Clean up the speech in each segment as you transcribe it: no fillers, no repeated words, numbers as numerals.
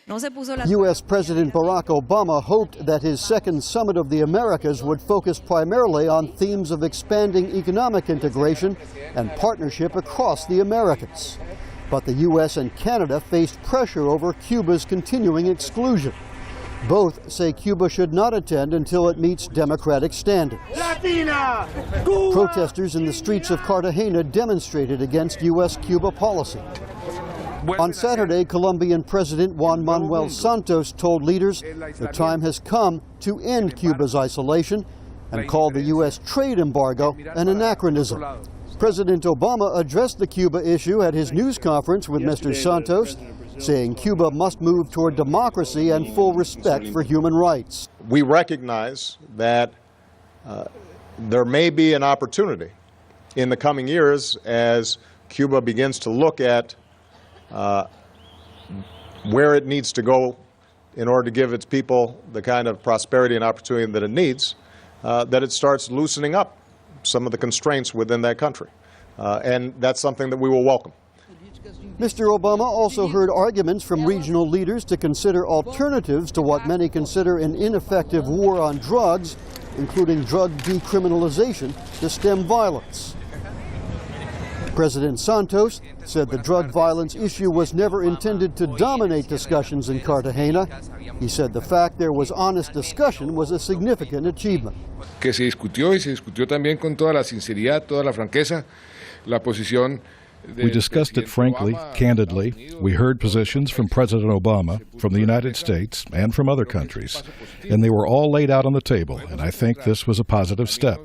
U.S. President Barack Obama hoped that his second Summit of the Americas would focus primarily on themes of expanding economic integration and partnership across the Americas. But the U.S. and Canada faced pressure over Cuba's continuing exclusion. Both say Cuba should not attend until it meets democratic standards. Protesters in the streets of Cartagena demonstrated against U.S.-Cuba policy. On Saturday, Colombian President Juan Manuel Santos told leaders the time has come to end Cuba's isolation and called the U.S. trade embargo an anachronism. President Obama addressed the Cuba issue at his news conference with Mr. Santos, saying Cuba must move toward democracy and full respect for human rights. We recognize that there may be an opportunity in the coming years as Cuba begins to look at where it needs to go in order to give its people the kind of prosperity and opportunity that it needs, that it starts loosening up some of the constraints within that country. And that's something that we will welcome. Mr. Obama also heard arguments from regional leaders to consider alternatives to what many consider an ineffective war on drugs, including drug decriminalization, to stem violence. President Santos said the drug violence issue was never intended to dominate discussions in Cartagena. He said the fact there was honest discussion was a significant achievement. Que se discutió y se discutió también con toda la sinceridad, toda la franqueza, la posición. We discussed it frankly, candidly. We heard positions from President Obama, from the United States, and from other countries. And they were all laid out on the table, and I think this was a positive step.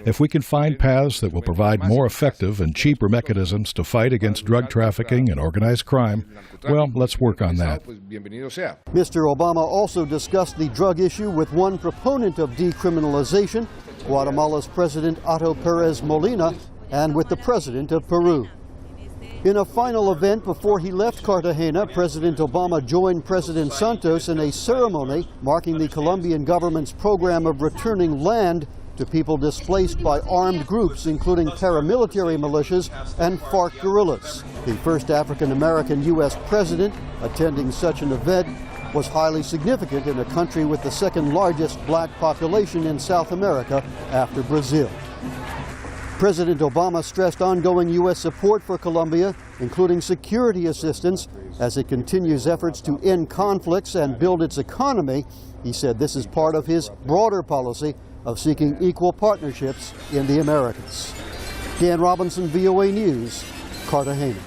If we can find paths that will provide more effective and cheaper mechanisms to fight against drug trafficking and organized crime, well, let's work on that. Mr. Obama also discussed the drug issue with one proponent of decriminalization, Guatemala's President Otto Perez Molina, and with the President of Peru. In a final event before he left Cartagena, President Obama joined President Santos in a ceremony marking the Colombian government's program of returning land to people displaced by armed groups, including paramilitary militias and FARC guerrillas. The first African-American U.S. president attending such an event was highly significant in a country with the second largest black population in South America after Brazil. President Obama stressed ongoing U.S. support for Colombia, including security assistance, as it continues efforts to end conflicts and build its economy. He said this is part of his broader policy of seeking equal partnerships in the Americas. Dan Robinson, VOA News, Cartagena.